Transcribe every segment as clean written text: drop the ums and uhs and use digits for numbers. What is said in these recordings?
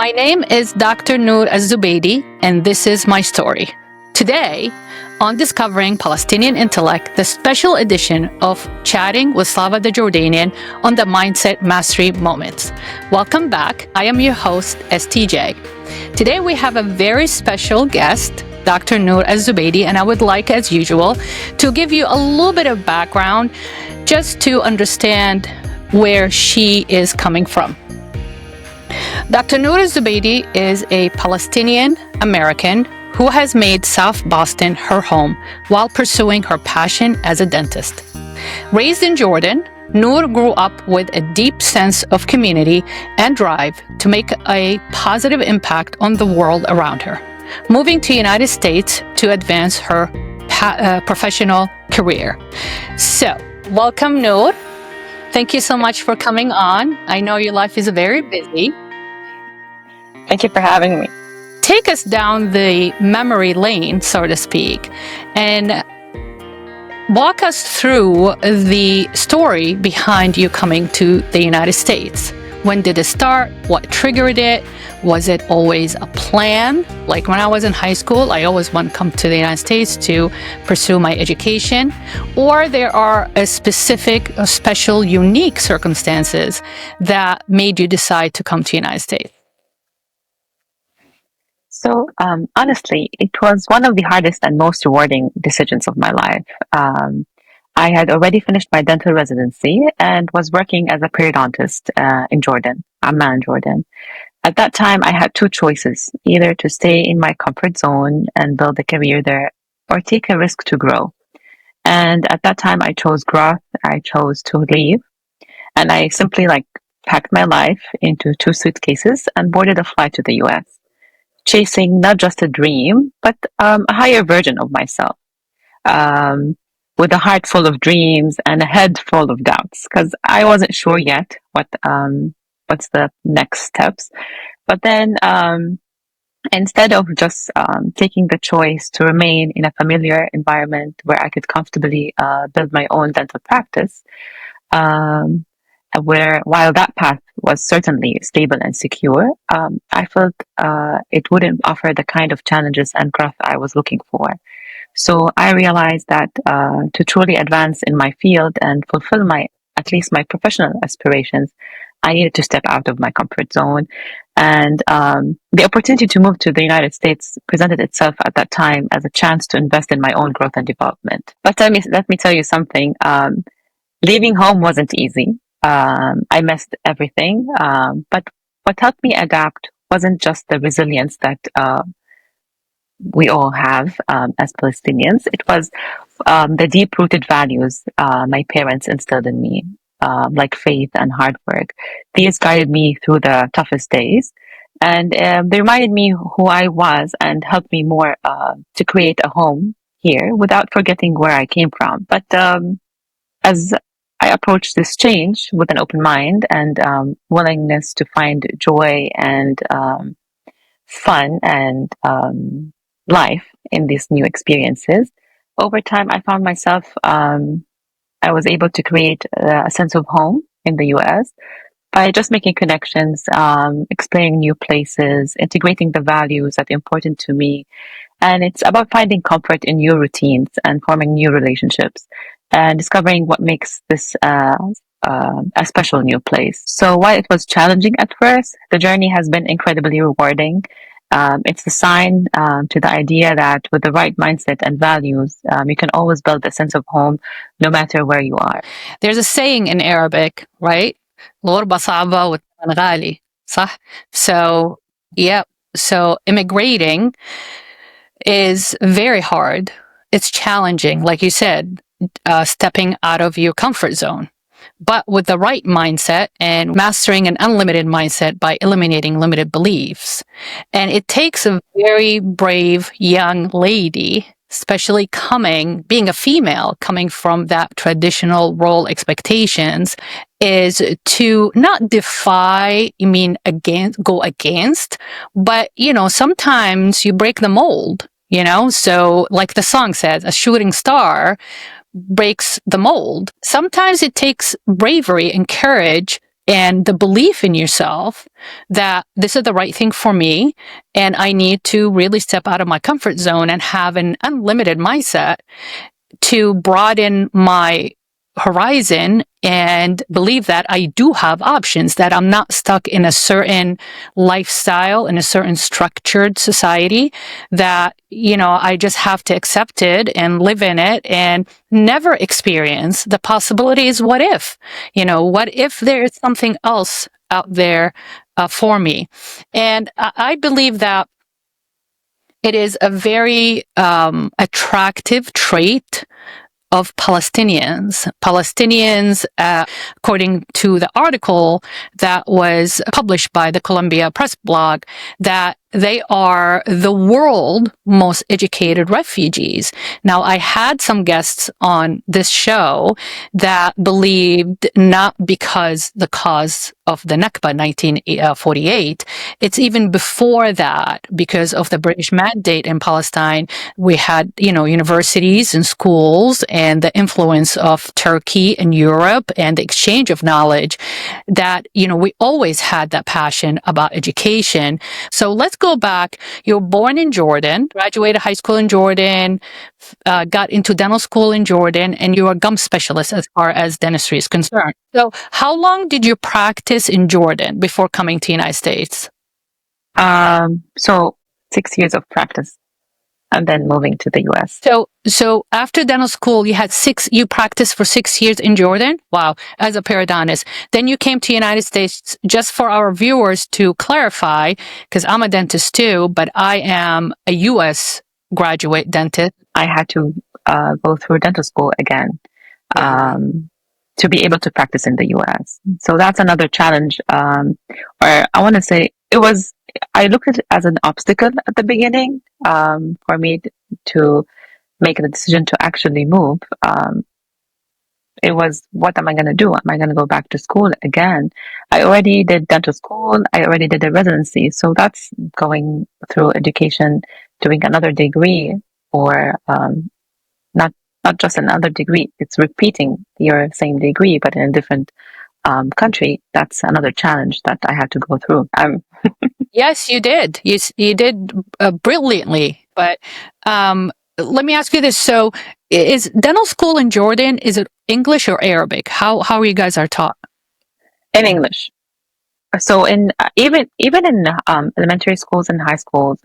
My name is Dr. Nour Alzubaidi, and this is my story. Today, on Discovering Palestinian Intellect, the special edition of Chatting with Slava the Jordanian on the Mindset Mastery Moments. Welcome back. I am your host, STJ. Today we have a very special guest, Dr. Nour Alzubaidi, and I would like, as usual, to give you a little bit of background just to understand where she is coming from. Dr. Nour Alzubaidi is a Palestinian American who has made South Boston her home while pursuing her passion as a dentist. Raised in Jordan, Nour grew up with a deep sense of community and drive to make a positive impact on the world around her, moving to the United States to advance her professional career. So, welcome, Nour. Thank you so much for coming on. I know your life is very busy. Thank you for having me. Take us down the memory lane, so to speak, and walk us through the story behind you coming to the United States. When did it start? What triggered it? Was it always a plan? Like when I was in high school, I always wanted to come to the United States to pursue my education. Or there are a specific, special, unique circumstances that made you decide to come to the United States. So, honestly, it was one of the hardest and most rewarding decisions of my life. I had already finished my dental residency and was working as a periodontist in Jordan, Amman, Jordan. At that time, I had two choices, either to stay in my comfort zone and build a career there or take a risk to grow. And at that time, I chose growth. I chose to leave. And I simply packed my life into 2 suitcases and boarded a flight to the US, chasing not just a dream, but a higher version of myself. With a heart full of dreams and a head full of doubts, because I wasn't sure yet what's the next steps. But then instead of just taking the choice to remain in a familiar environment where I could comfortably build my own dental practice, while that path was certainly stable and secure, I felt it wouldn't offer the kind of challenges and growth I was looking for. So I realized that to truly advance in my field and fulfill at least my professional aspirations, I needed to step out of my comfort zone. And the opportunity to move to the United States presented itself at that time as a chance to invest in my own growth and development. But let me tell you something. Leaving home wasn't easy. I missed everything. But what helped me adapt wasn't just the resilience that we all have as Palestinians. It was the deep-rooted values my parents instilled in me, like faith and hard work. These guided me through the toughest days, and they reminded me who I was and helped me more to create a home here without forgetting where I came from. But as I approached this change with an open mind and willingness to find joy and fun and life in these new experiences, over time I found myself I was able to create a sense of home in the US by just making connections, exploring new places, integrating the values that are important to me. And it's about finding comfort in new routines and forming new relationships and discovering what makes this a special new place. So while it was challenging at first, the journey has been incredibly rewarding. It's a sign to the idea that with the right mindset and values, you can always build a sense of home no matter where you are. There's a saying in Arabic, right? الغربة صعبة والثمن غالي, صح? So, yeah. So immigrating is very hard. It's challenging, like you said, stepping out of your comfort zone. But with the right mindset and mastering an unlimited mindset by eliminating limited beliefs. And it takes a very brave young lady, especially being a female, coming from that traditional role expectations, is to not defy, go against, but, sometimes you break the mold, So like the song says, a shooting star breaks the mold. Sometimes it takes bravery and courage and the belief in yourself that this is the right thing for me, and I need to really step out of my comfort zone and have an unlimited mindset to broaden my horizon and believe that I do have options, that I'm not stuck in a certain lifestyle, in a certain structured society, that, I just have to accept it and live in it and never experience the possibilities. What if, what if there is something else out there for me? And I believe that it is a very attractive trait of Palestinians. According to the article that was published by the Columbia Press blog, that they are the world's most educated refugees. Now, I had some guests on this show that believed not because the cause of the Nakba 1948, it's even before that, because of the British mandate in Palestine, we had, universities and schools and the influence of Turkey and Europe and the exchange of knowledge, that, we always had that passion about education. So let's go back. You were born in Jordan, graduated high school in Jordan, got into dental school in Jordan, and you are a gum specialist as far as dentistry is concerned. So how long did you practice in Jordan before coming to the United States? So 6 years of practice, and then moving to the US. So after dental school, you practiced for 6 years in Jordan? Wow, as a periodontist. Then you came to the United States. Just for our viewers to clarify, because I'm a dentist too, but I am a US graduate dentist. I had to go through dental school again to be able to practice in the US. So that's another challenge. Or I want to say I looked at it as an obstacle at the beginning for me to make the decision to actually move. It was, what am I going to do? Am I going to go back to school again? I already did dental school. I already did a residency. So that's going through education, doing another degree, or not just another degree. It's repeating your same degree, but in a different country. That's another challenge that I had to go through. Yes, you did. You did brilliantly. But let me ask you this: so, is dental school in Jordan? Is it English or Arabic? How you guys are taught? In English. So in even in elementary schools and high schools,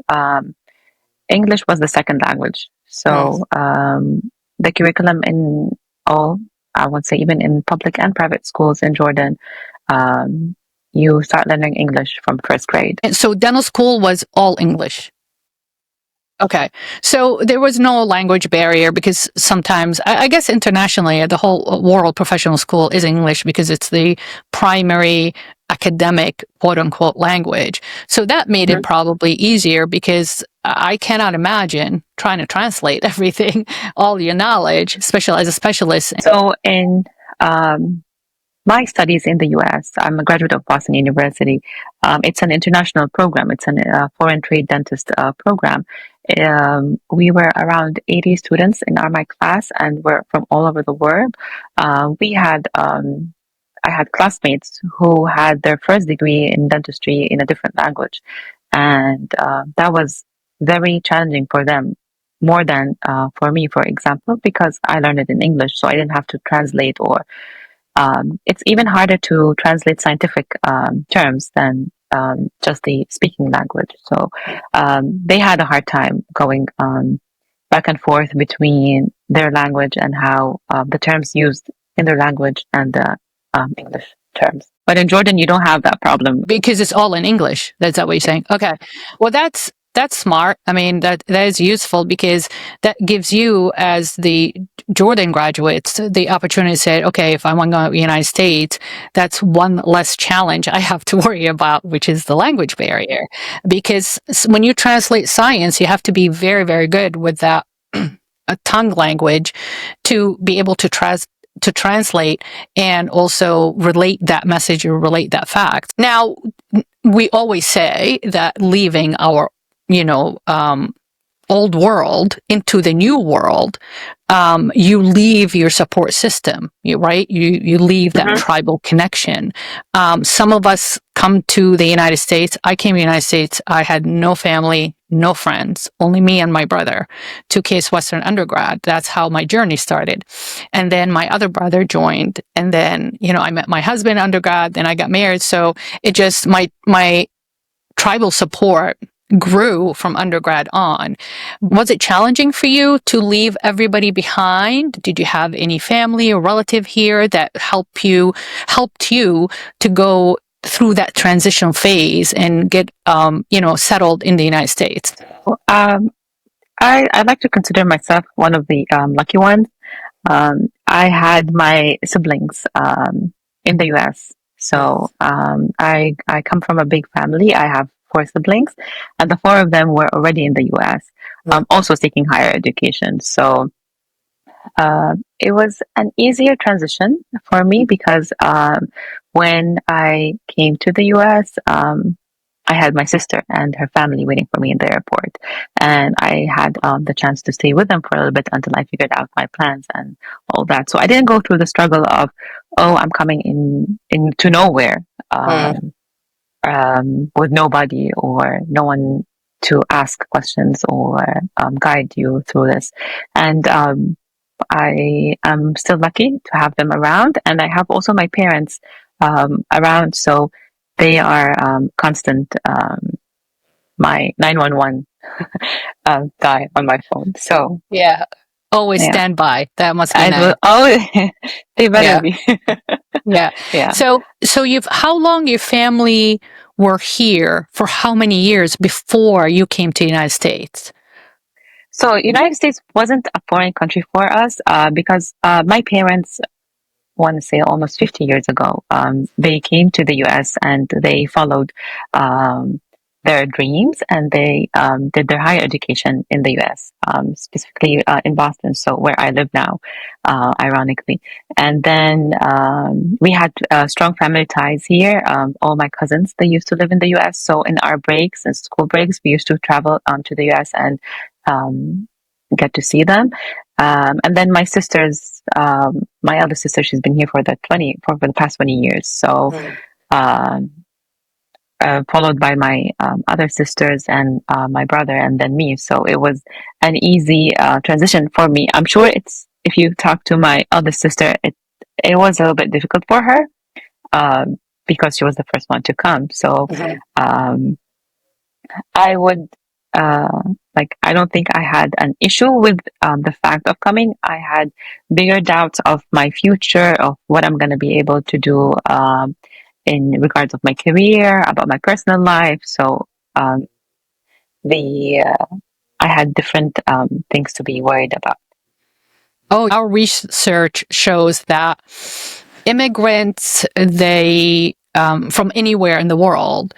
English was the second language. So the curriculum in all, I would say, even in public and private schools in Jordan, you start learning English from first grade. And so dental school was all English. Okay. So there was no language barrier, because sometimes, I guess internationally, the whole world professional school is English because it's the primary academic, quote unquote, language. So that made it probably easier, because I cannot imagine trying to translate everything, all your knowledge, especially as a specialist. So in my studies in the US, I'm a graduate of Boston University. It's an international program. It's a foreign trade dentist program. We were around 80 students in my class, and we're from all over the world. I had classmates who had their first degree in dentistry in a different language, and that was very challenging for them, more than for me, for example, because I learned it in English, so I didn't have to translate, or it's even harder to translate scientific terms than just the speaking language. So they had a hard time going back and forth between their language and how the terms used in their language and the English terms. But in Jordan, you don't have that problem. Because it's all in English. That's what you're saying. Okay. Well, that's smart. I mean, that is useful, because that gives you, as the Jordan graduates, the opportunity to say, okay, if I want to go to the United States, that's one less challenge I have to worry about, which is the language barrier. Because when you translate science, you have to be very, very good with that tongue language to be able to translate and also relate that message or relate that fact. Now, we always say that leaving our old world into the new world, you leave your support system, right? You leave that tribal connection. Some of us come to the United States. I came to the United States. I had no family, no friends, only me and my brother to Case Western undergrad. That's how my journey started. And then my other brother joined. And then, I met my husband undergrad, then I got married. So it just, my tribal support grew from undergrad on. Was it challenging for you to leave everybody behind? Did you have any family or relative here that helped you to go through that transition phase and get, settled in the United States? I like to consider myself one of the lucky ones. I had my siblings in the US. So I come from a big family. I have 4 siblings, and the 4 of them were already in the US, also seeking higher education. So it was an easier transition for me because when I came to the US, I had my sister and her family waiting for me in the airport, and I had the chance to stay with them for a little bit until I figured out my plans and all that. So I didn't go through the struggle of, oh, I'm coming into nowhere with nobody or no one to ask questions or guide you through this. And I am still lucky to have them around, and I have also my parents around, so they are constant my 911 guy on my phone. So yeah, always stand by. That must be I nice. will always. They better be. Yeah. So how long your family were here for? How many years before you came to the United States? So United States wasn't a foreign country for us because my parents, want to say almost 50 years ago, they came to the US and they followed their dreams, and they did their higher education in the US, specifically in Boston, so where I live now, ironically. And then we had strong family ties here. All my cousins, they used to live in the US, so in our breaks and school breaks, we used to travel to the US and get to see them. And then my sisters, my elder sister, she's been here for the past 20 years. So, followed by my other sisters and my brother, and then me. So it was an easy transition for me. I'm sure if you talk to my elder sister, it was a little bit difficult for her because she was the first one to come. So I would I don't think I had an issue with the fact of coming. I had bigger doubts of my future, of what I'm going to be able to do in regards of my career, about my personal life. So I had different things to be worried about. Oh, our research shows that immigrants, they from anywhere in the world,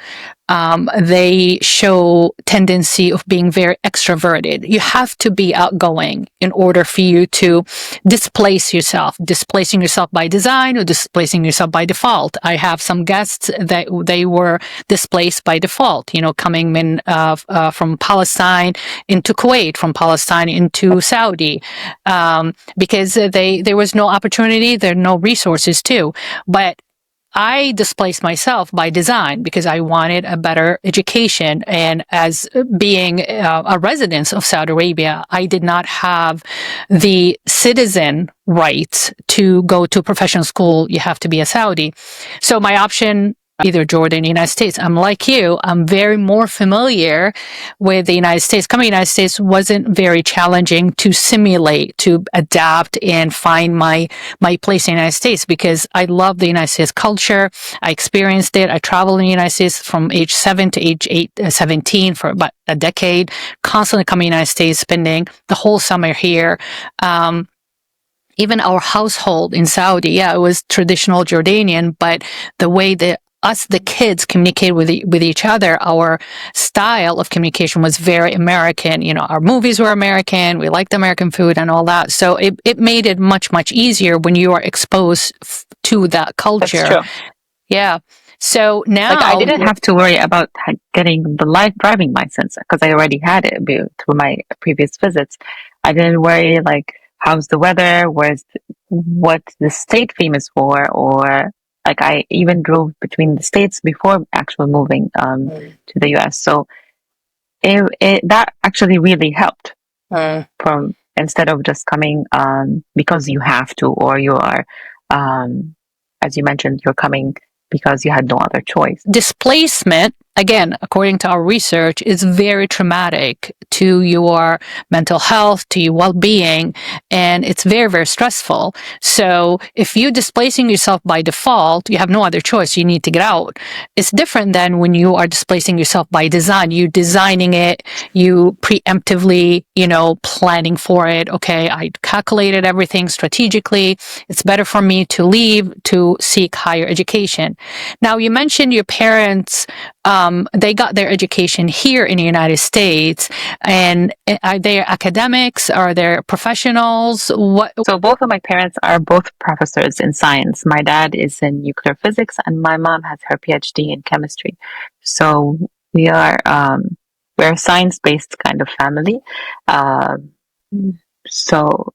they show tendency of being very extroverted. You have to be outgoing in order for you to displacing yourself by design or displacing yourself by default. I have some guests that they were displaced by default, coming in from Palestine into Kuwait, from Palestine into Saudi, because there was no opportunity, there are no resources too. But I displaced myself by design because I wanted a better education. And as being a resident of Saudi Arabia, I did not have the citizen rights to go to professional school. You have to be a Saudi. So my option, either Jordan, United States. I'm like you. I'm very more familiar with the United States. Coming to the United States wasn't very challenging to simulate, to adapt and find my place in the United States because I love the United States culture. I experienced it. I traveled in the United States from age 7 to age 17 for about a decade, constantly coming to the United States, spending the whole summer here. Even our household in Saudi, it was traditional Jordanian, but the way that the kids communicate with each other, our style of communication was very American. Our movies were American. We liked American food and all that. So it made it much, much easier when you are exposed to that culture. That's true. Yeah. So Like I now, didn't have to worry about getting the life driving license because I already had it through my previous visits. I didn't worry like how's the weather, what's the state famous for, or like I even drove between the states before actually moving to the US. So that actually really helped from instead of just coming because you have to, or you are as you mentioned, you're coming because you had no other choice. displacement, again, according to our research, is very traumatic to your mental health, to your well-being, and it's very, very stressful. So if you're displacing yourself by default, you have no other choice. You need to get out. It's different than when you are displacing yourself by design. You're designing it, you preemptively, planning for it. Okay, I calculated everything strategically. It's better for me to leave to seek higher education. Now, you mentioned your parents, they got their education here in the United States. And are they academics? Are they professionals? What? So both of my parents are both professors in science. My dad is in nuclear physics and my mom has her PhD in chemistry. So we're a science-based kind of family. Uh, so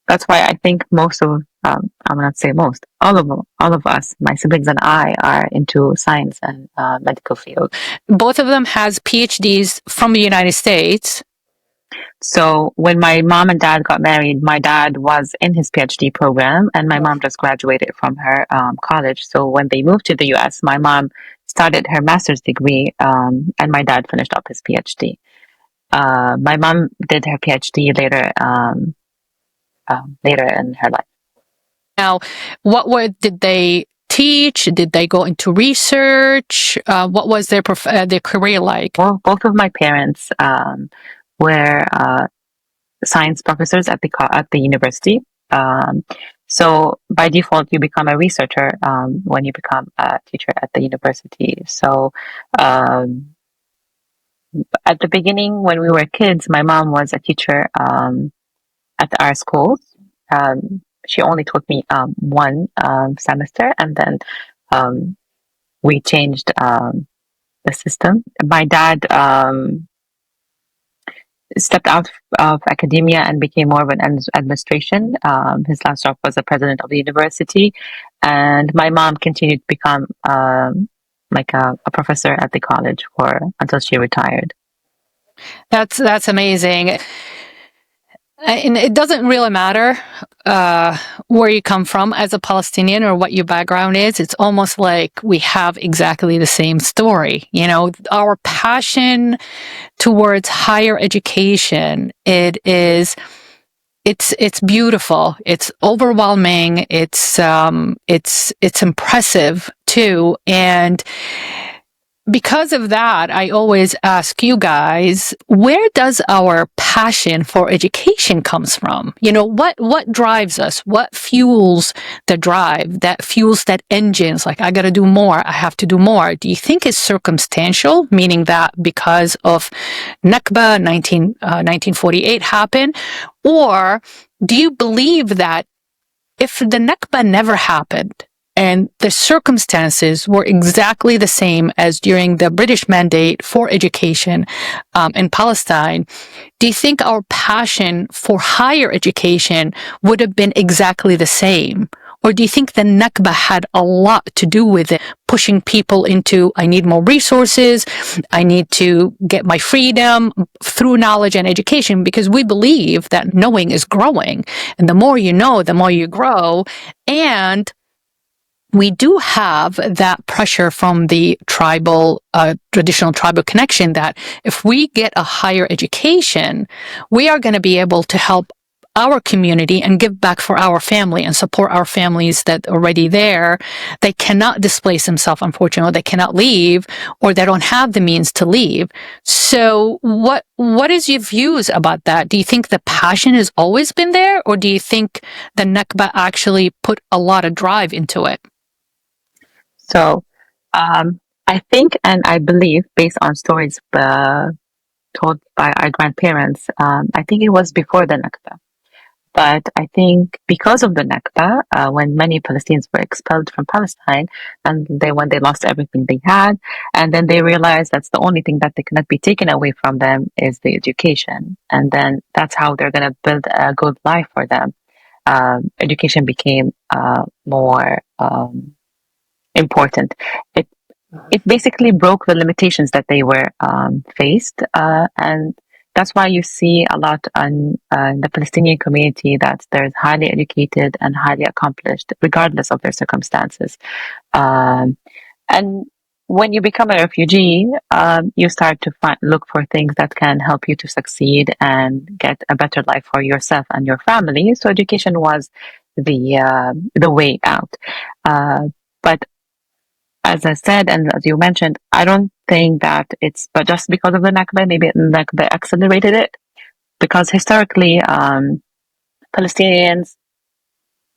that's why I think most of I'm not say most, all of us, my siblings and I, are into science and medical field. Both of them has PhDs from the United States. So when my mom and dad got married, my dad was in his PhD program, and my mom just graduated from her college. So when they moved to the U.S., my mom started her master's degree, and my dad finished up his PhD. My mom did her PhD later in her life. Now, did they teach? Did they go into research? What was their career like? Well, both of my parents were science professors at the university. So by default, you become a researcher when you become a teacher at the university. So at the beginning, when we were kids, my mom was a teacher at our schools. She only taught me one semester, and then we changed the system. My dad stepped out of academia and became more of an administration. His last job was the president of the university, and my mom continued to become like a professor at the college until she retired. That's amazing. And it doesn't really matter where you come from as a Palestinian or what your background is. It's almost like we have exactly the same story. Our passion towards higher education, it's beautiful. It's overwhelming. It's impressive too. And because of that, I always ask you guys, where does our passion for education comes from? What drives us? What fuels the drive? That fuels that engines? Like, I got to do more. I have to do more. Do you think it's circumstantial, meaning that because of Nakba 1948 happened? Or do you believe that if the Nakba never happened, and the circumstances were exactly the same as during the British mandate for education in Palestine, do you think our passion for higher education would have been exactly the same? Or do you think the Nakba had a lot to do with it, pushing people into, I need more resources, I need to get my freedom through knowledge and education, because we believe that knowing is growing. And the more you know, the more you grow. And we do have that pressure from the traditional tribal connection that if we get a higher education, we are going to be able to help our community and give back for our family and support our families that are already there. They cannot displace themselves, unfortunately. They cannot leave, or they don't have the means to leave. So what is your views about that? Do you think the passion has always been there, or do you think the Nakba actually put a lot of drive into it? So I think and I believe, based on stories told by our grandparents, I think it was before the Nakba But I think because of the Nakba, when many Palestinians were expelled from Palestine, and when they lost everything they had, and then they realized that's the only thing that they cannot be taken away from them is the education, and then that's how they're going to build a good life for them. Education became more important. It it basically broke the limitations that they were faced, and that's why you see a lot in the Palestinian community that there's highly educated and highly accomplished, regardless of their circumstances. Um, and when you become a refugee, you start to look for things that can help you to succeed and get a better life for yourself and your family. So education was the way out. But as I said, and as you mentioned, I don't think that it's but just because of the Nakba, maybe the Nakba accelerated it. Because historically, Palestinians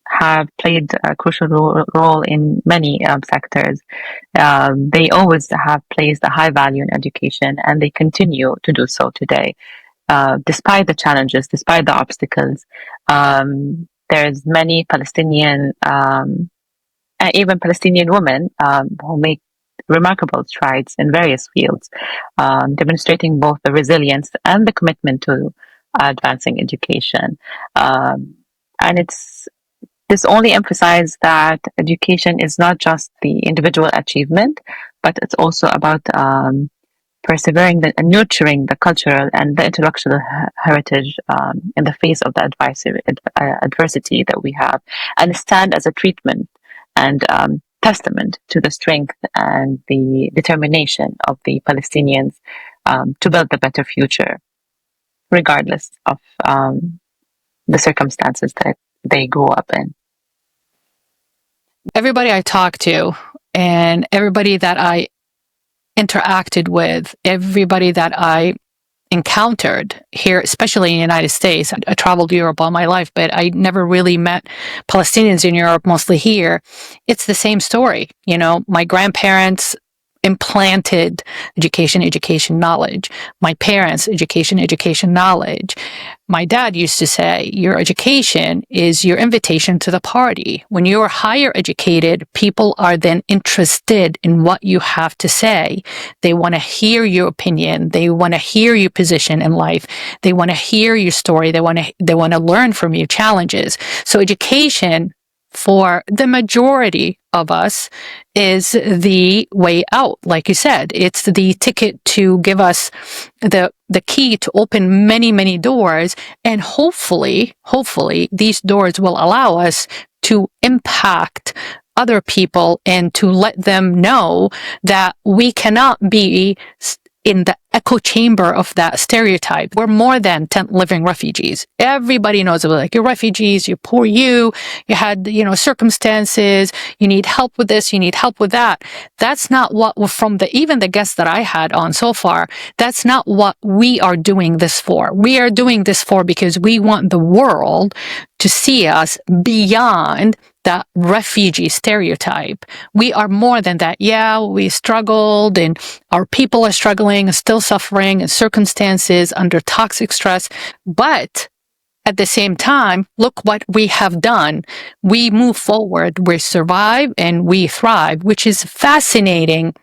have played a crucial role in many sectors. They always have placed a high value in education, and they continue to do so today, despite the challenges, despite the obstacles. There's many Palestinian and even Palestinian women who make remarkable strides in various fields, demonstrating both the resilience and the commitment to advancing education. And this only emphasizes that education is not just the individual achievement, but it's also about persevering and nurturing the cultural and the intellectual heritage in the face of the adversity that we have, and stand as a treatment and testament to the strength and the determination of the Palestinians to build a better future, regardless of the circumstances that they grew up in. Everybody I talked to and everybody that I interacted with, everybody that I encountered here, especially in the United States. I traveled Europe all my life, but I never really met Palestinians in Europe, mostly here. It's the same story. You know, my grandparents implanted education, knowledge. My parents, education, knowledge. My dad used to say, your education is your invitation to the party. When you're higher educated, people are then interested in what you have to say. They want to hear your opinion. They want to hear your position in life. They want to hear your story. They want to learn from your challenges. So education, for the majority of us, is the way out. Like you said, it's the ticket to give us the key to open many, many doors. And hopefully these doors will allow us to impact other people and to let them know that we cannot be in the echo chamber of that stereotype. We're more than tent living refugees. Everybody knows about, like, you're refugees, you're poor, you had, circumstances, you need help with this, you need help with that. That's not what, from even the guests that I had on so far, that's not what we are doing this for. We are doing this for because we want the world to see us beyond that refugee stereotype. We are more than that. Yeah, we struggled and our people are struggling and still suffering in circumstances under toxic stress. But at the same time, look what we have done. We move forward, we survive, and we thrive, which is fascinating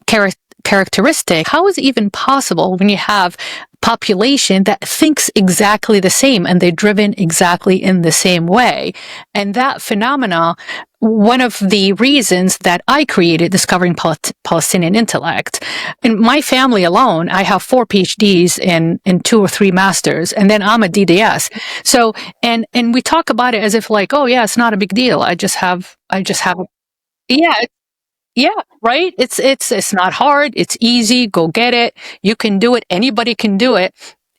characteristic. How is it even possible when you have a population that thinks exactly the same and they're driven exactly in the same way? And that phenomena, one of the reasons that I created Discovering Palestinian Intellect. In my family alone, I have 4 PhDs and 2 or 3 masters, and then I'm a DDS. So, and we talk about it as if like, oh yeah, it's not a big deal. I just have, yeah. Yeah, right. It's not hard. It's easy. Go get it. You can do it. Anybody can do it.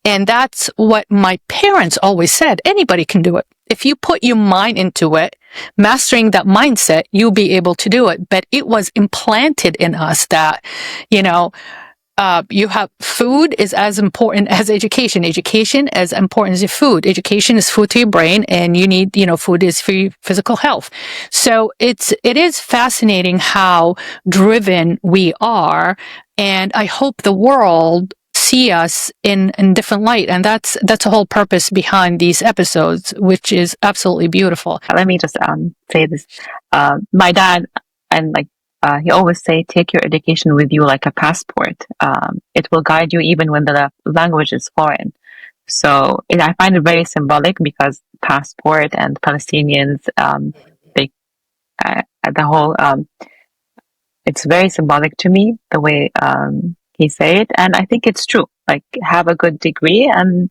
And that's what my parents always said. Anybody can do it. If you put your mind into it, mastering that mindset, you'll be able to do it. But it was implanted in us that, you have food is as important as education. Education as important as your food. Education is food to your brain, and you need, food is for your physical health. So it is fascinating how driven we are, and I hope the world see us in different light. And that's the whole purpose behind these episodes, which is absolutely beautiful. Let me just say this. My dad, and he always say, take your education with you like a passport. It will guide you even when the language is foreign. So I find it very symbolic because passport and Palestinians, they the whole it's very symbolic to me the way he say it, and I think it's true. Like, have a good degree and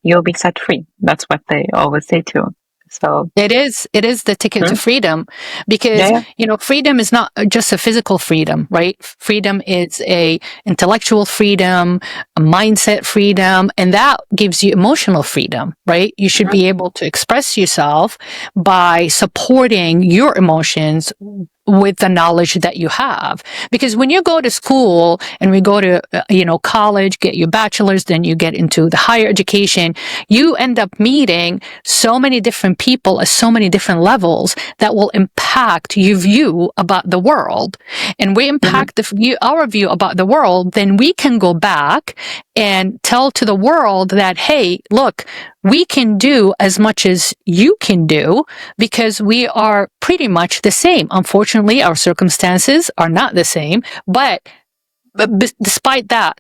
you'll be set free. That's what they always say too. So it is the ticket to freedom, because freedom is not just a physical freedom, right? Freedom is a intellectual freedom, a mindset freedom, and that gives you emotional freedom, right? You should be able to express yourself by supporting your emotions with the knowledge that you have. Because when you go to school and we go to, college, get your bachelor's, then you get into the higher education, you end up meeting so many different people at so many different levels that will impact your view about the world. And we impact our view about the world, then we can go back and tell to the world that, hey, look, we can do as much as you can do because we are pretty much the same. Unfortunately, our circumstances are not the same, but despite that,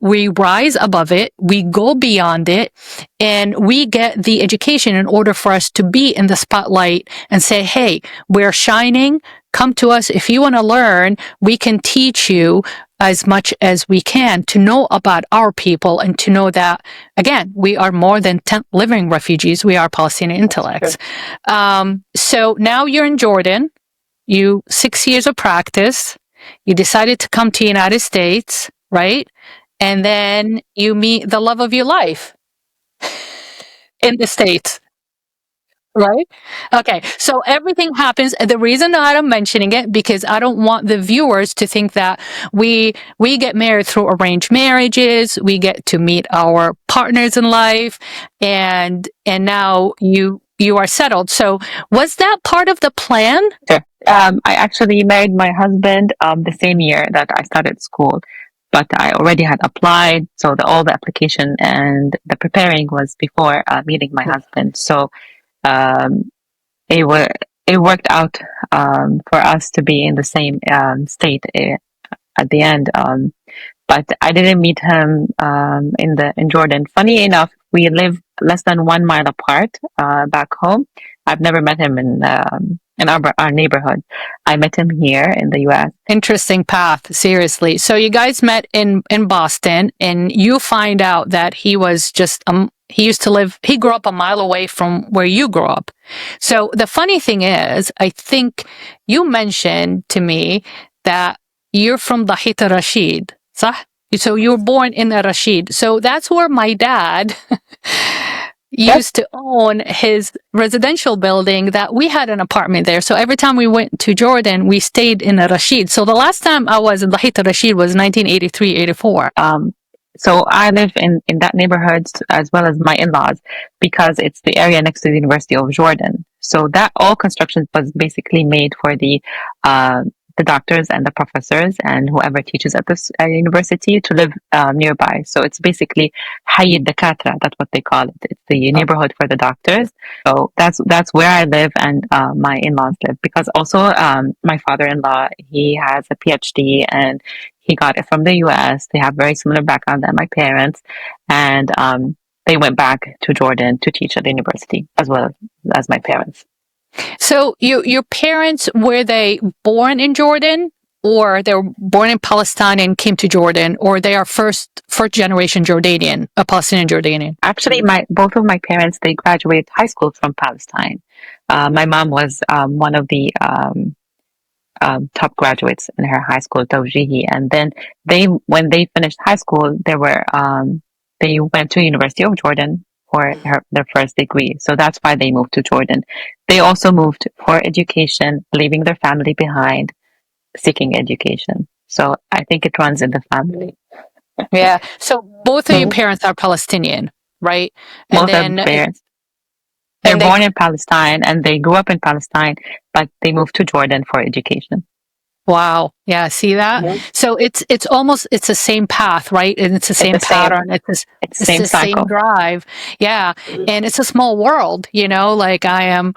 we rise above it, we go beyond it, and we get the education in order for us to be in the spotlight and say, hey, we're shining. Come to us. If you want to learn, we can teach you as much as we can to know about our people and to know that, again, we are more than 10 living refugees. We are Palestinian intellects. So now you're in Jordan. 6 years of practice. You decided to come to the United States, right? And then you meet the love of your life in the States. Right? Okay. So everything happens. The reason that I'm mentioning it, because I don't want the viewers to think that we get married through arranged marriages. We get to meet our partners in life, and now you are settled. So was that part of the plan? Sure. I actually married my husband the same year that I started school, but I already had applied. So all the application and the preparing was before meeting my husband. So it worked out for us to be in the same state at the end. But I didn't meet him in Jordan. Funny enough, we live less than 1 mile apart back home. I've never met him in our neighborhood. I met him here in the U.S. Interesting path, seriously. So you guys met in Boston, and you find out that he was just he grew up a mile away from where you grew up. So the funny thing is, I think you mentioned to me that you're from Dahit Rashid, صح? So you were born in Rashid. So that's where my dad used to own his residential building, that we had an apartment there. So every time we went to Jordan, we stayed in Rashid. So the last time I was in Dahit Rashid was 1983, 84. So I live in that neighborhood as well as my in-laws, because it's the area next to the University of Jordan. So that all construction was basically made for the doctors and the professors and whoever teaches at this university to live nearby. So it's basically Hayy Dakatra, that's what they call it. It's the neighborhood for the doctors. So that's where I live, and my in-laws live, because also my father-in-law, he has a PhD and he got it from the US. They have very similar background than my parents, and they went back to Jordan to teach at the university as well as my parents. So your parents, were they born in Jordan, or they were born in Palestine and came to Jordan, or they are first generation Jordanian, a Palestinian Jordanian? Actually, both of my parents, they graduated high school from Palestine. My mom was one of the top graduates in her high school, Tawjihi, and then when they finished high school, they went to University of Jordan for their first degree. So that's why they moved to Jordan. They also moved for education, leaving their family behind, seeking education. So I think it runs in the family. Yeah. So both of your parents are Palestinian, right? And both of parents. They're born in Palestine and they grew up in Palestine, but they moved to Jordan for education. Wow. Yeah. See that? Mhm. So it's almost, it's the same path, right? And it's the It's same the same. pattern. It's the It's same the same cycle. drive. Yeah. Mhm. And it's a small world, like I am.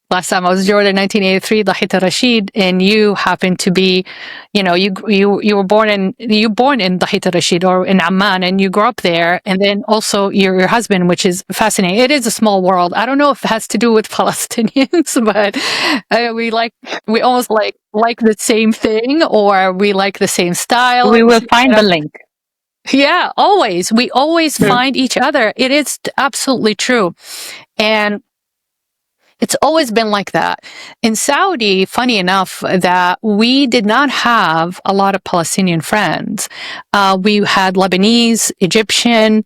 Last time I was in Jordan, 1983, Dahit Rashid, and you happen to be, you were born in Dahit Rashid or in Amman, and you grew up there, and then also your husband, which is fascinating. It is a small world. I don't know if it has to do with Palestinians, but we almost like the same thing, or we like the same We will styles. find the link. Yeah, always. We always True. find each other. It is absolutely true, and it's always been like that. In Saudi, funny enough, that we did not have a lot of Palestinian friends. We had Lebanese, Egyptian,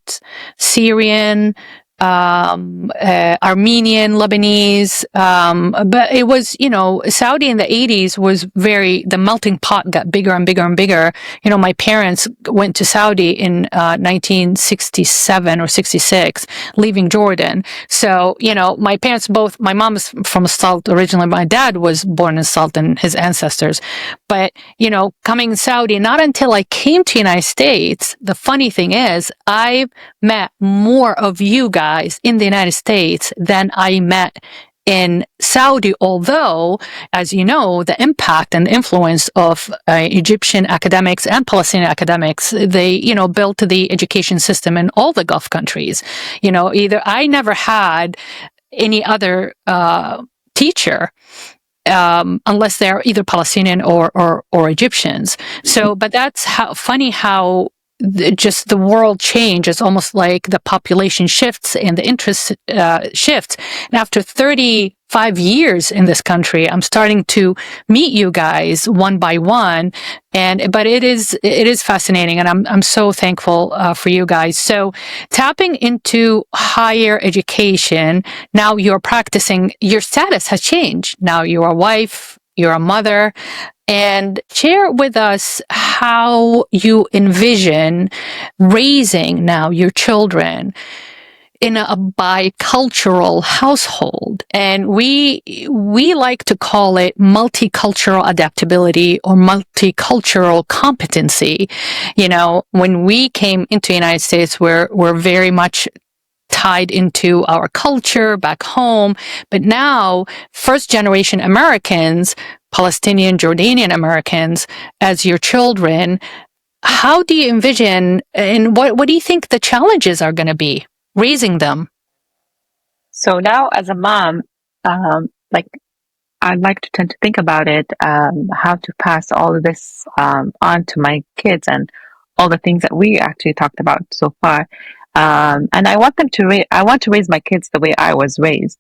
Syrian, Armenian, Lebanese. But it was, Saudi in the 80s was the melting pot got bigger and bigger and bigger. My parents went to Saudi in 1967 or 66, leaving Jordan. So, my parents both, my mom is from Salt originally. My dad was born in Salt and his ancestors. But, coming to Saudi, not until I came to the United States, the funny thing is, I met more of you guys in the United States than I met in Saudi, although, as you know, the impact and influence of Egyptian academics and Palestinian academics, they, built the education system in all the Gulf countries. Either I never had any other teacher unless they're either Palestinian or Egyptians. So, but that's how just the world changes. Almost like the population shifts and the interest shifts. And after 35 years in this country, I'm starting to meet you guys one by one. But it is fascinating, and I'm so thankful for you guys. So tapping into higher education, now you're practicing. Your status has changed. Now you're a wife. You're a mother. And share with us how you envision raising now your children in a bicultural household. And we like to call it multicultural adaptability or multicultural competency. When we came into the United States, we're very much tied into our culture back home. But now, first generation Americans, Palestinian, Jordanian Americans, as your children, how do you envision, and what do you think the challenges are going to be raising them? So now, as a mom, like I like to tend to think about it, how to pass all of this on to my kids and all the things that we actually talked about so far. And I want them to I want to raise my kids the way I was raised,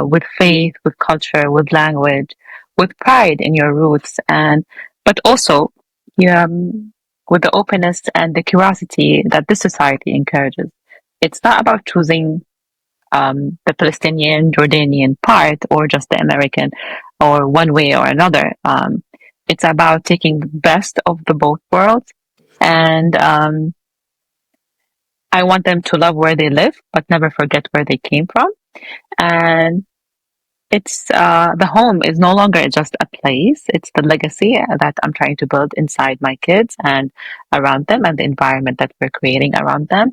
with faith, with culture, with language, with pride in your roots, but also, with the openness and the curiosity that this society encourages. It's not about choosing the Palestinian, Jordanian part or just the American or one way or another. It's about taking the best of the both worlds. And I want them to love where they live, but never forget where they came from. And it's the home is no longer just a place, it's the legacy that I'm trying to build inside my kids and around them, and the environment that we're creating around them,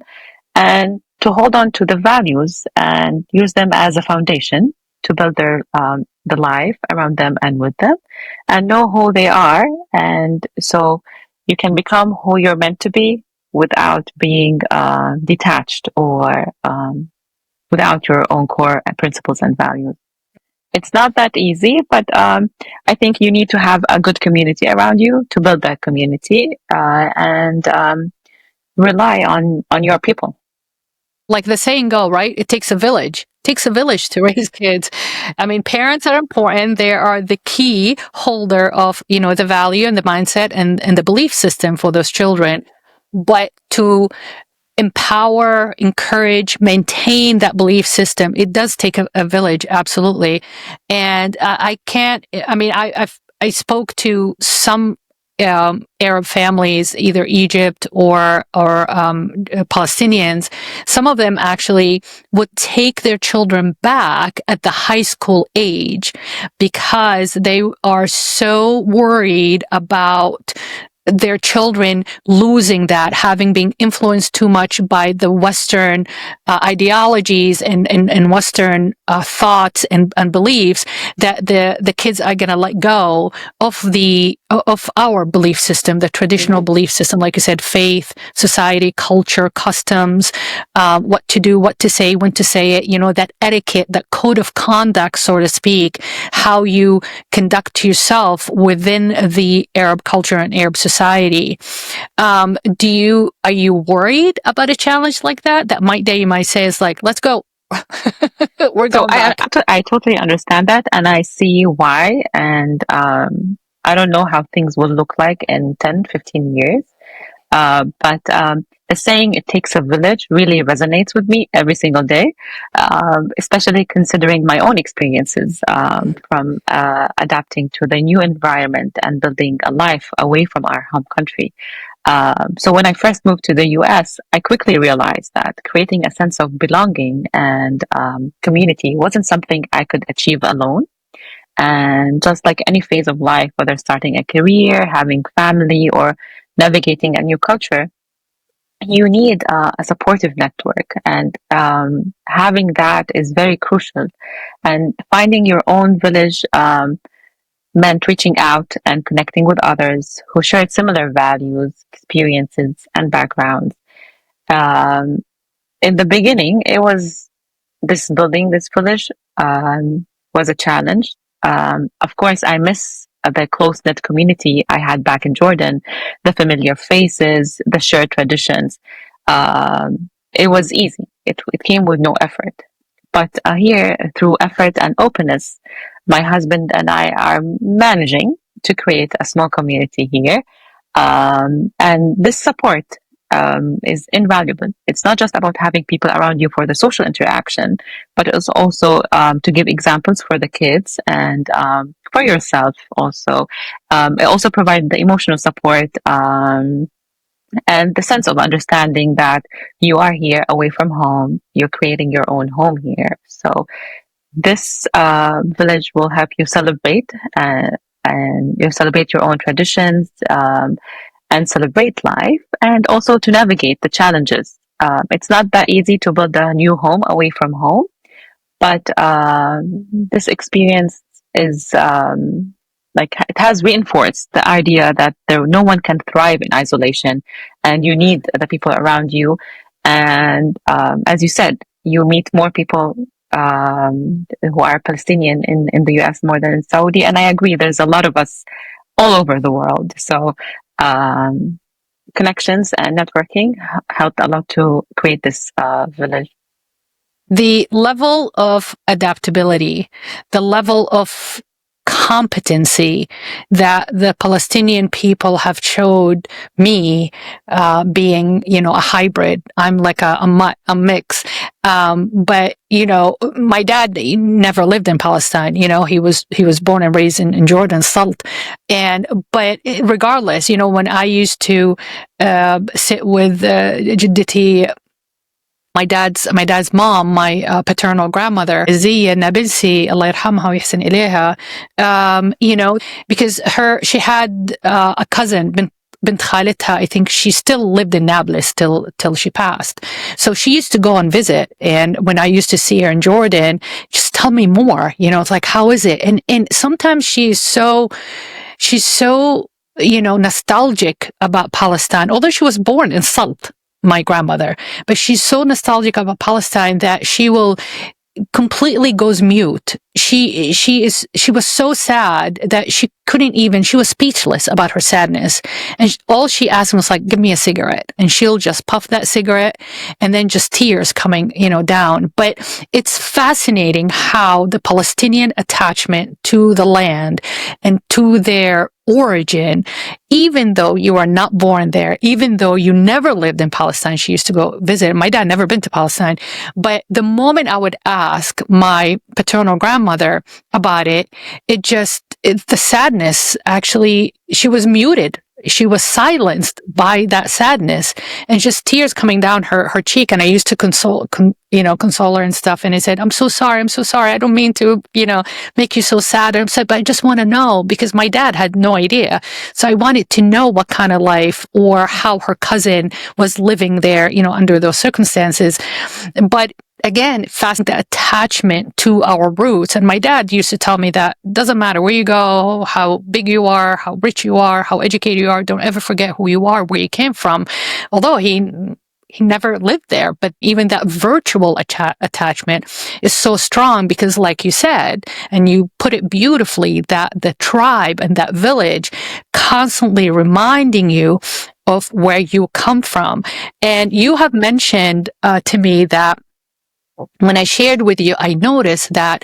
and to hold on to the values and use them as a foundation to build the life around them and with them, and know who they are, and so you can become who you're meant to be without being detached or without your own core principles and values. It's not that easy, but I think you need to have a good community around you to build that community, and rely on your people. Like the saying go, right? It takes a village. It takes a village to raise kids. I mean, parents are important. They are the key holder of, the value and the mindset and the belief system for those children. But to empower, encourage, maintain that belief system, it does take a village, absolutely. And I can't, I mean, I spoke to some Arab families, either Egypt or Palestinians, some of them actually would take their children back at the high school age because they are so worried about their children losing that, having been influenced too much by the Western ideologies and Western thoughts and beliefs, that the kids are going to let go of our belief system, the traditional belief system, like you said, faith, society, culture, customs, what to do, what to say, when to say it, that etiquette, that code of conduct, so to speak, how you conduct yourself within the Arab culture and Arab society. Are you worried about a challenge like that? That you might say is like, let's go. We're going back. I totally understand that, and I see why. And I don't know how things will look like in 10, 15 years. But the saying, it takes a village, really resonates with me every single day, especially considering my own experiences from adapting to the new environment and building a life away from our home country. So when I first moved to the US, I quickly realized that creating a sense of belonging and community wasn't something I could achieve alone. And just like any phase of life, whether starting a career, having family, or navigating a new culture, you need a supportive network. And having that is very crucial. And finding your own village meant reaching out and connecting with others who shared similar values, experiences, and backgrounds. Um, in the beginning, it was building this village was a challenge. Of course, I miss the close knit community I had back in Jordan, the familiar faces, the shared traditions. It was easy. It came with no effort. But here, through effort and openness, my husband and I are managing to create a small community here. And this support is invaluable. It's not just about having people around you for the social interaction, but it's also to give examples for the kids and for yourself also. It also provides the emotional support and the sense of understanding that you are here away from home. You're creating your own home here. So this village will help you celebrate and you celebrate your own traditions. And celebrate life, and also to navigate the challenges. It's not that easy to build a new home away from home, but this experience is it has reinforced the idea that no one can thrive in isolation, and you need the people around you. And as you said, you meet more people who are Palestinian in the US more than in Saudi, and I agree. There's a lot of us all over the world. So connections and networking helped a lot to create this village. The level of adaptability, the level of competency that the Palestinian people have showed me, being, a hybrid. I'm like a mix. But, my dad never lived in Palestine. He was born and raised in Jordan, Salt. But regardless, when I used to sit with Jidditi, my dad's mom, my paternal grandmother, Zia Nabilsi, Allah yarhamha wa yahsin ilayha, because she had a cousin, bint Khalidha, I think she still lived in Nablus till she passed. So she used to go and visit. And when I used to see her in Jordan, just tell me more, it's like, how is it? And sometimes she's so, nostalgic about Palestine, although she was born in Salt, my grandmother, but she's so nostalgic about Palestine that she will completely goes mute. She was so sad that she was speechless about her sadness. And all she asked him was like, give me a cigarette. And she'll just puff that cigarette and then just tears coming, down. But it's fascinating how the Palestinian attachment to the land and to their origin, even though you are not born there, even though you never lived in Palestine, she used to go visit. My dad never been to Palestine. But the moment I would ask my paternal grandmother about it, the sadness, actually, she was muted she was silenced by that sadness, and just tears coming down her cheek. And I used to console her and stuff. And I said, I'm so sorry. I don't mean to, make you so sad or upset, but I just want to know, because my dad had no idea. So I wanted to know what kind of life or how her cousin was living there, under those circumstances. But again, fascinating, the attachment to our roots. And my dad used to tell me that it doesn't matter where you go, how big you are, how rich you are, how educated you are, don't ever forget who you are, where you came from. Although he never lived there, but even that virtual attachment is so strong, because like you said, and you put it beautifully, that the tribe and that village constantly reminding you of where you come from. And you have mentioned to me that when I shared with you, I noticed that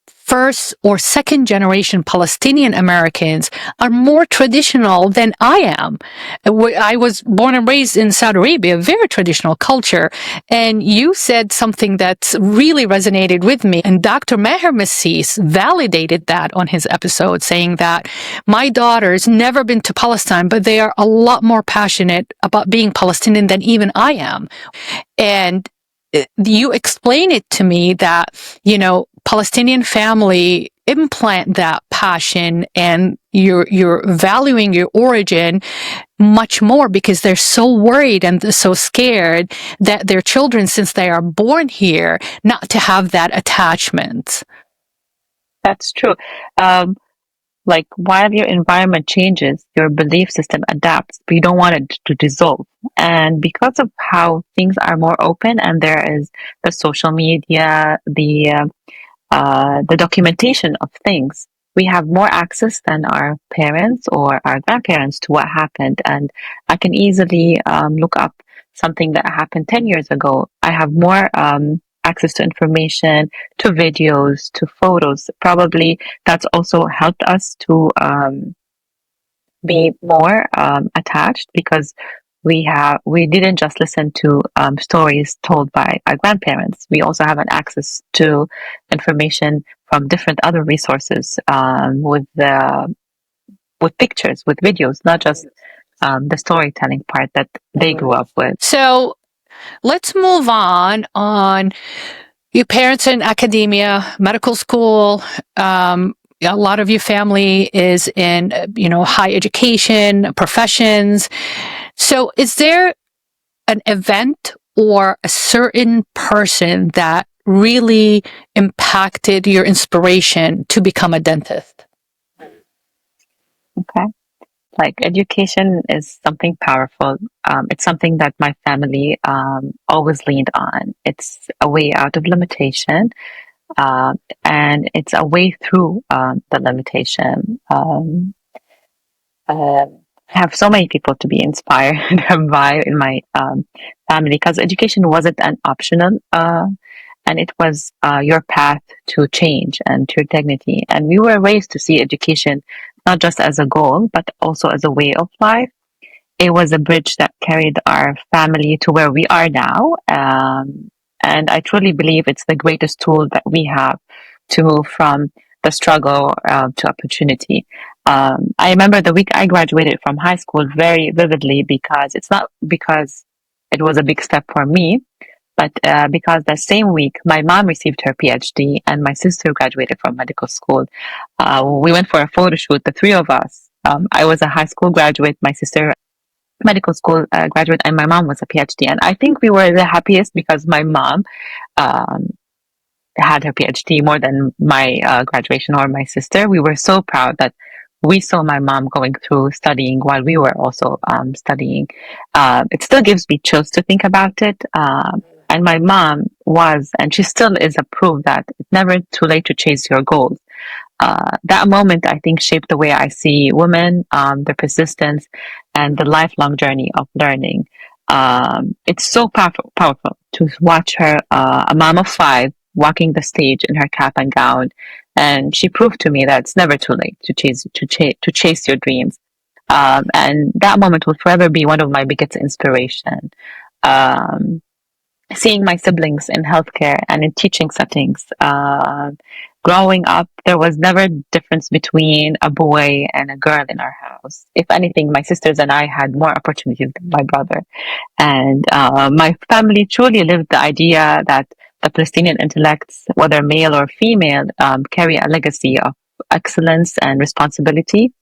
first or second generation Palestinian Americans are more traditional than I am. I was born and raised in Saudi Arabia, a very traditional culture. And you said something that's really resonated with me. And Dr. Meher Massis validated that on his episode, saying that my daughter's never been to Palestine, but they are a lot more passionate about being Palestinian than even I am. And you explain it to me that, Palestinian family implant that passion, and you're valuing your origin much more, because they're so worried and so scared that their children, since they are born here, not to have that attachment. That's true. Like, while your environment changes, your belief system adapts, but you don't want it to dissolve. And because of how things are more open, and there is the social media, the documentation of things, we have more access than our parents or our grandparents to what happened. And I can easily look up something that happened 10 years ago. I have more access to information, to videos, to photos. Probably that's also helped us to be more attached, because we didn't just listen to stories told by our grandparents. We also have an access to information from different other resources, with pictures, with videos, not just the storytelling part that they grew up with. So let's move on your parents in academia, medical school. A lot of your family is in, high education professions. So is there an event or a certain person that really impacted your inspiration to become a dentist? Okay. Like, education is something powerful. It's something that my family always leaned on. It's a way out of limitation, and it's a way through the limitation. I have so many people to be inspired by in my family, because education wasn't an optional, and it was your path to change and to your dignity. And we were raised to see education not just as a goal, but also as a way of life. It was a bridge that carried our family to where we are now. And I truly believe it's the greatest tool that we have to move from the struggle to opportunity. I remember the week I graduated from high school very vividly, because it's not because it was a big step for me, but because the same week my mom received her PhD and my sister graduated from medical school. We went for a photo shoot, the three of us. I was a high school graduate, my sister medical school graduate, and my mom was a PhD. And I think we were the happiest because my mom um, had her PhD more than my graduation or my sister. We were so proud that we saw my mom going through studying while we were also studying. It still gives me chills to think about it. And my mom was, and she still is, a proof that it's never too late to chase your goals. That moment, I think, shaped the way I see women, their persistence, and the lifelong journey of learning. It's so powerful to watch her, a mom of five, walking the stage in her cap and gown, and she proved to me that it's never too late to chase your dreams. And that moment will forever be one of my biggest inspiration. Um, seeing my siblings in healthcare and in teaching settings. Growing up, there was never a difference between a boy and a girl in our house. If anything, my sisters and I had more opportunities than my brother. And my family truly lived the idea that the Palestinian intellects, whether male or female, carry a legacy of excellence and responsibility.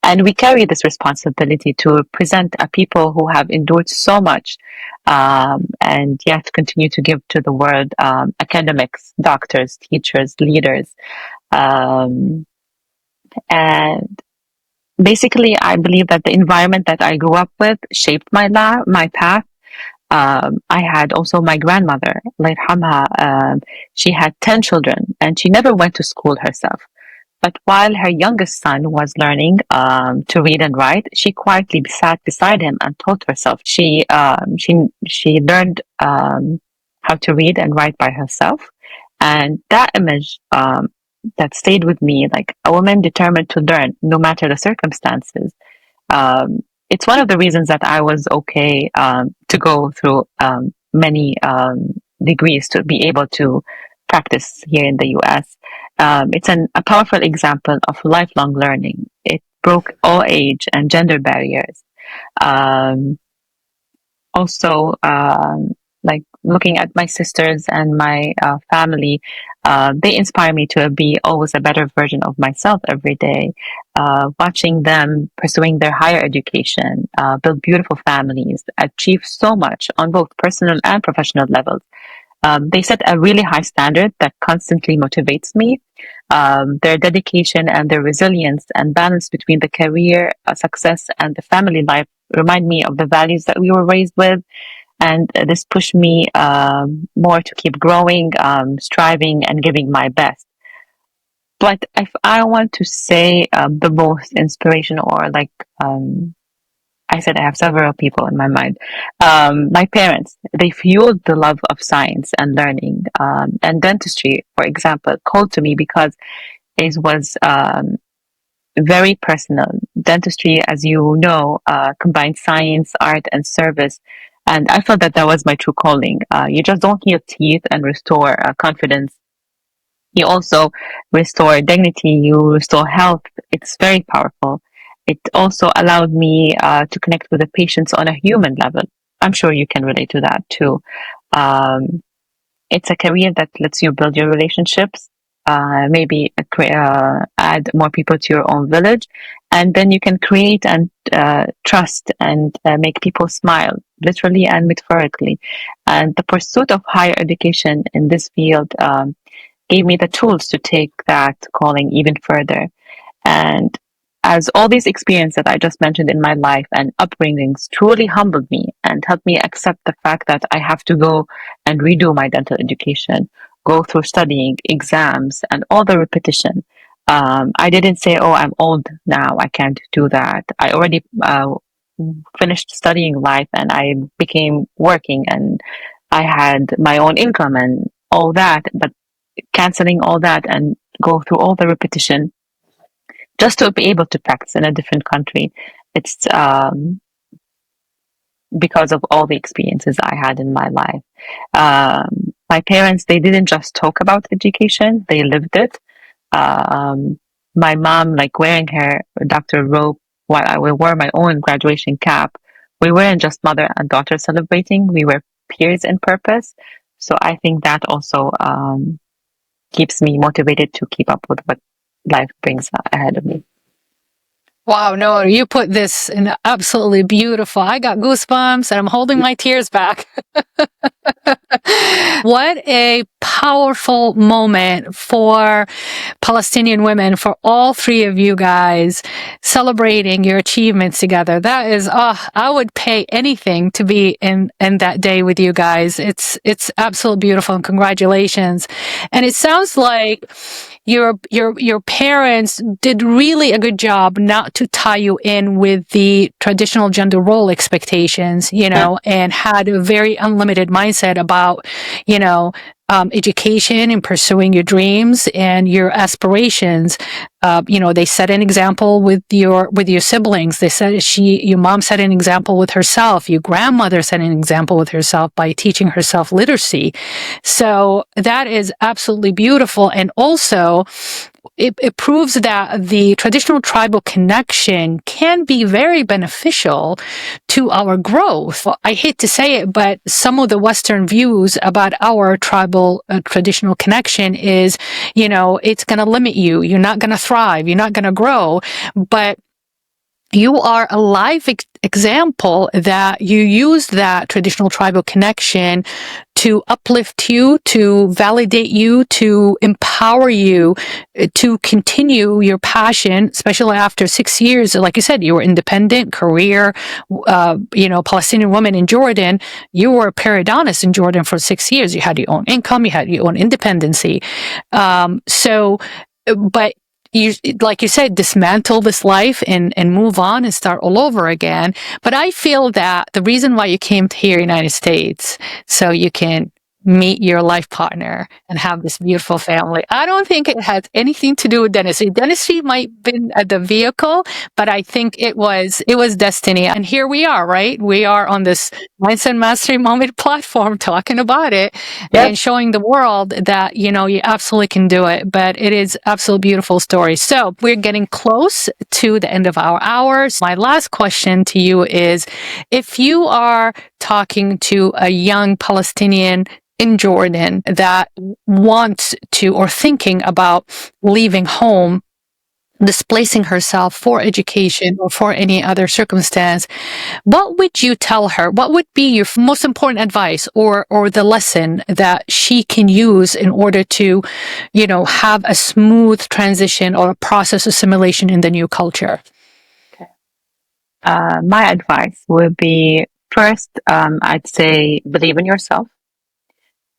And we carry this responsibility to present a people who have endured so much and yet continue to give to the world academics, doctors, teachers, leaders. Um, and basically, I believe that the environment that I grew up with shaped my path. I had also my grandmother, Allah yarhamha. She had 10 children and she never went to school herself. But while her youngest son was learning to read and write, she quietly sat beside him and taught herself. She learned how to read and write by herself, and that image that stayed with me, like a woman determined to learn no matter the circumstances. Um, it's one of the reasons that I was okay to go through many degrees to be able to practice here in the US. It's a powerful example of lifelong learning. It broke all age and gender barriers. Um, also, like looking at my sisters and my family, they inspire me to be always a better version of myself every day. Watching them pursuing their higher education, build beautiful families, achieve so much on both personal and professional levels. They set a really high standard that constantly motivates me. Their dedication and their resilience and balance between the career success and the family life remind me of the values that we were raised with. And this pushed me more to keep growing, striving, and giving my best. But if I want to say the most inspirational or like I said, I have several people in my mind. My parents, they fueled the love of science and learning. And dentistry, for example, called to me because it was very personal. Dentistry, as you know, combines science, art, and service. And I felt that that was my true calling. You just don't heal teeth and restore confidence. You also restore dignity, you restore health. It's very powerful. It also allowed me to connect with the patients on a human level. I'm sure you can relate to that too. Um, it's a career that lets you build your relationships, maybe add more people to your own village, and then you can create and trust and make people smile, literally and metaphorically. And the pursuit of higher education in this field gave me the tools to take that calling even further. And as all these experiences that I just mentioned in my life and upbringings truly humbled me and helped me accept the fact that I have to go and redo my dental education, go through studying, exams, and all the repetition. I didn't say, oh, I'm old now, I can't do that. I already finished studying life and I became working and I had my own income and all that. But canceling all that and go through all the repetition just to be able to practice in a different country. It's because of all the experiences I had in my life. My parents, they didn't just talk about education, they lived it. Um, my mom, like wearing her doctor robe while I wore my own graduation cap, we weren't just mother and daughter celebrating, we were peers in purpose. So I think that also keeps me motivated to keep up with what life brings ahead of me. Wow, Nour, you put this in absolutely beautiful. I got goosebumps and I'm holding my tears back. What a powerful moment for Palestinian women, for all three of you guys celebrating your achievements together. That is, I would pay anything to be in that day with you guys. It's absolutely beautiful and congratulations. And it sounds like your parents did really a good job not to tie you in with the traditional gender role expectations, and had a very unlimited mindset about, education and pursuing your dreams and your aspirations. They set an example with your siblings. They said your mom set an example with herself. Your grandmother set an example with herself by teaching herself literacy. So that is absolutely beautiful. And also, it proves that the traditional tribal connection can be very beneficial to our growth. I hate to say it, but some of the Western views about our tribal traditional connection is, it's going to limit you. You're not going to thrive. You're not going to grow. But you are a live example that you use that traditional tribal connection to uplift you, to validate you, to empower you, to continue your passion, especially after 6 years. Like you said, you were independent, career, Palestinian woman in Jordan. You were a periodontist in Jordan for 6 years. You had your own income, you had your own independency. But you, like you said, dismantle this life and move on and start all over again. But I feel that the reason why you came to here, United States, so you can meet your life partner and have this beautiful family. I don't think it has anything to do with dentistry. Dentistry might have been the vehicle, but I think it was destiny. And here we are, right? We are on this Mindset Mastery Moment platform talking about it and showing the world that, you absolutely can do it. But it is absolutely beautiful story. So we're getting close to the end of our hours. My last question to you is, if you are talking to a young Palestinian in Jordan that wants to or thinking about leaving home, displacing herself for education or for any other circumstance, what would you tell her? What would be your most important advice or the lesson that she can use in order to, have a smooth transition or a process assimilation in the new culture? Okay. My advice would be, first, I'd say believe in yourself.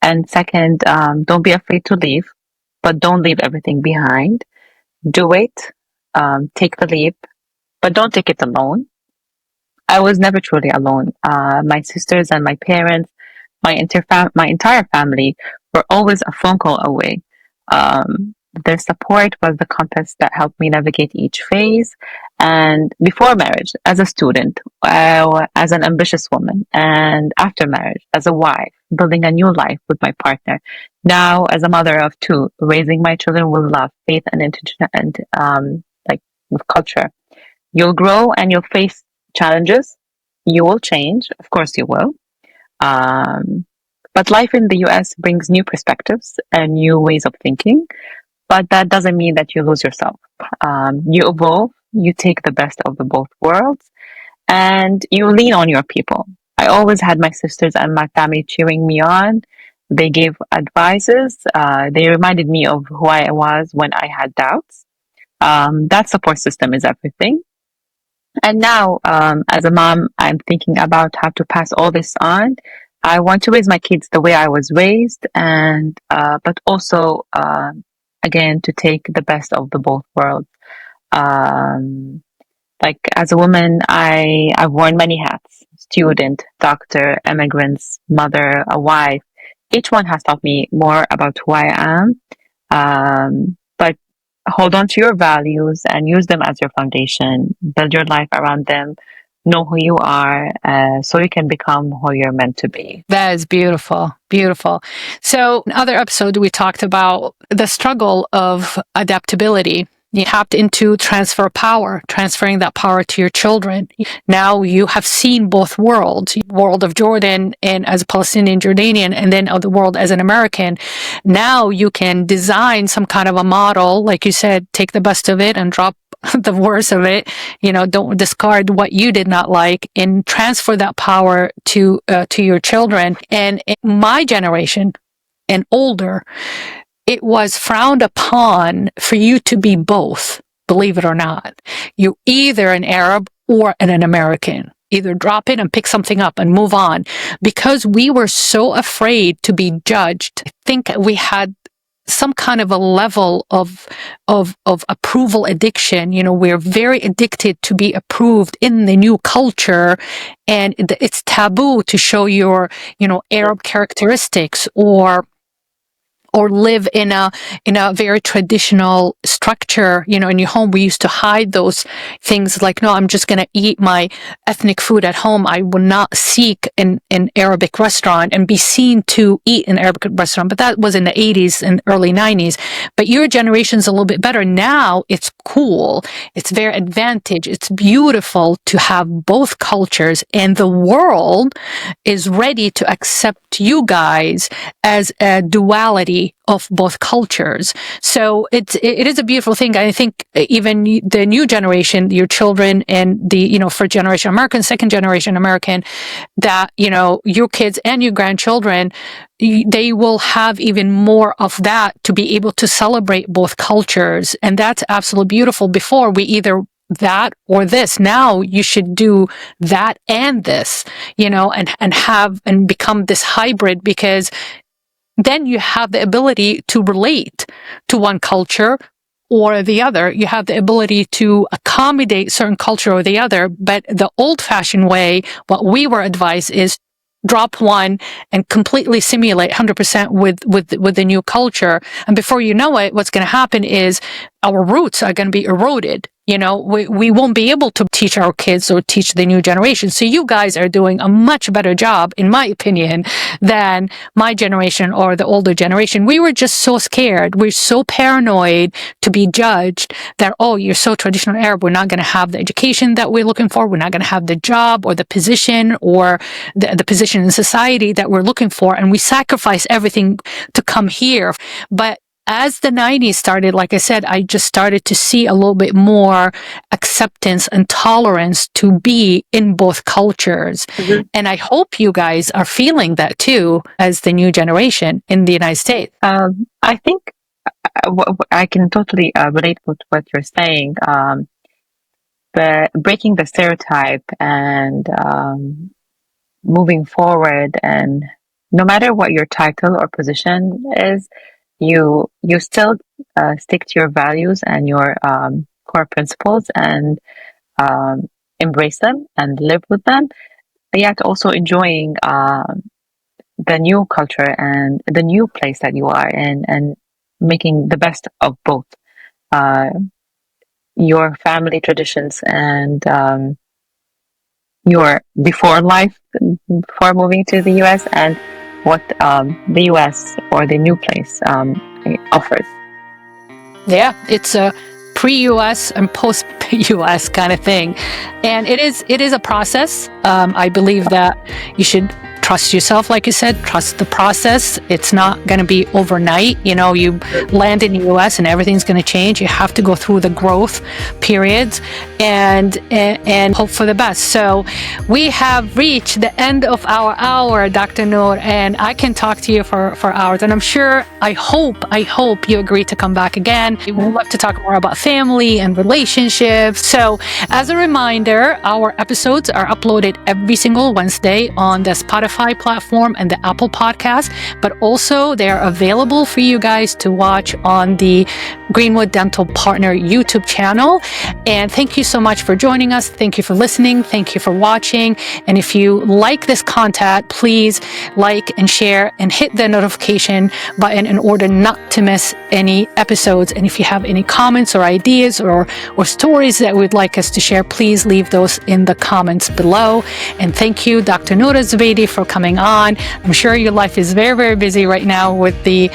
And second, don't be afraid to leave, but don't leave everything behind. Do it, take the leap, but don't take it alone. I was never truly alone. My sisters and my parents, my entire family were always a phone call away. Their support was the compass that helped me navigate each phase. And before marriage, as a student, as an ambitious woman, and after marriage, as a wife, building a new life with my partner. Now, as a mother of two, raising my children with love, faith, and like with culture. You'll grow and you'll face challenges. You will change, of course, you will. But life in the US brings new perspectives and new ways of thinking. But that doesn't mean that you lose yourself. You evolve, you take the best of the both worlds, and you lean on your people. I always had my sisters and my family cheering me on. They gave advices. They reminded me of who I was when I had doubts. That support system is everything. And now, as a mom, I'm thinking about how to pass all this on. I want to raise my kids the way I was raised, and but also, again, to take the best of the both worlds. Um, like as a woman, I've worn many hats: student, doctor, immigrants, mother, a wife. Each one has taught me more about who I am. But hold on to your values and use them as your foundation. Build your life around them. Know who you are, so you can become who you're meant to be. That is beautiful. Beautiful. So in other episode, we talked about the struggle of adaptability. You tapped into transfer power, transferring that power to your children. Now you have seen both worlds, world of Jordan and as a Palestinian Jordanian, and then of the world as an American. Now you can design some kind of a model, like you said, take the best of it and drop the worst of it. Don't discard what you did not like and transfer that power to your children. And in my generation and older, it was frowned upon for you to be both, believe it or not. You're either an Arab or an American. Either drop it and pick something up and move on. Because we were so afraid to be judged, I think we had some kind of a level of approval addiction. We're very addicted to be approved in the new culture, and it's taboo to show your, Arab characteristics or or live in a very traditional structure, in your home. We used to hide those things like, no, I'm just going to eat my ethnic food at home. I will not seek an Arabic restaurant and be seen to eat an Arabic restaurant. But that was in the 80s and early 90s. But your generation's a little bit better. Now it's cool. It's very advantage. It's beautiful to have both cultures, and the world is ready to accept you guys as a duality of both cultures. So it is a beautiful thing. I think even the new generation, your children and the, first generation American, second generation American, that, your kids and your grandchildren, they will have even more of that to be able to celebrate both cultures. And that's absolutely beautiful. Before, we either that or this. Now you should do that and this, and become this hybrid, because then you have the ability to relate to one culture or the other. You have the ability to accommodate certain culture or the other. But the old-fashioned way, what we were advised is drop one and completely simulate 100% with the new culture. And before you know it, what's going to happen is our roots are going to be eroded. We won't be able to teach our kids or teach the new generation. So you guys are doing a much better job, in my opinion, than my generation or the older generation. We were just so scared. We're so paranoid to be judged that, oh, you're so traditional Arab. We're not going to have the education that we're looking for. We're not going to have the job or the position or the position in society that we're looking for. And we sacrifice everything to come here. But as the 90s started, like I said, I just started to see a little bit more acceptance and tolerance to be in both cultures. Mm-hmm. And I hope you guys are feeling that too, as the new generation in the United States. I think I can totally relate with what you're saying. But breaking the stereotype and moving forward, and no matter what your title or position is, you still stick to your values and your core principles, and embrace them and live with them, yet also enjoying the new culture and the new place that you are in, and making the best of both your family traditions and your before life, before moving to the US, and what the US or the new place offers. Yeah, it's a pre-US and post-US kind of thing. And it is a process. I believe that you should trust yourself, like you said, trust the process. It's not going to be overnight. You land in the US and everything's going to change. You have to go through the growth periods and hope for the best. So we have reached the end of our hour, Dr. Nour, and I can talk to you for hours. And I'm sure, I hope you agree to come back again. We would love to talk more about family and relationships. So as a reminder, our episodes are uploaded every single Wednesday on the Spotify platform and the Apple Podcast, but also they are available for you guys to watch on the Greenwood Dental Partner YouTube channel. And thank you so much for joining us. Thank you for listening. Thank you for watching. And if you like this content, please like and share and hit the notification button in order not to miss any episodes. And if you have any comments or ideas or stories that we'd like us to share, please leave those in the comments below. And thank you, Dr. Nour Alzubaidi, for coming on. I'm sure your life is very, very busy right now with the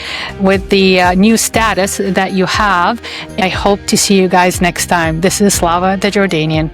new status that you have. I hope to see you guys next time. This is Slava the Jordanian.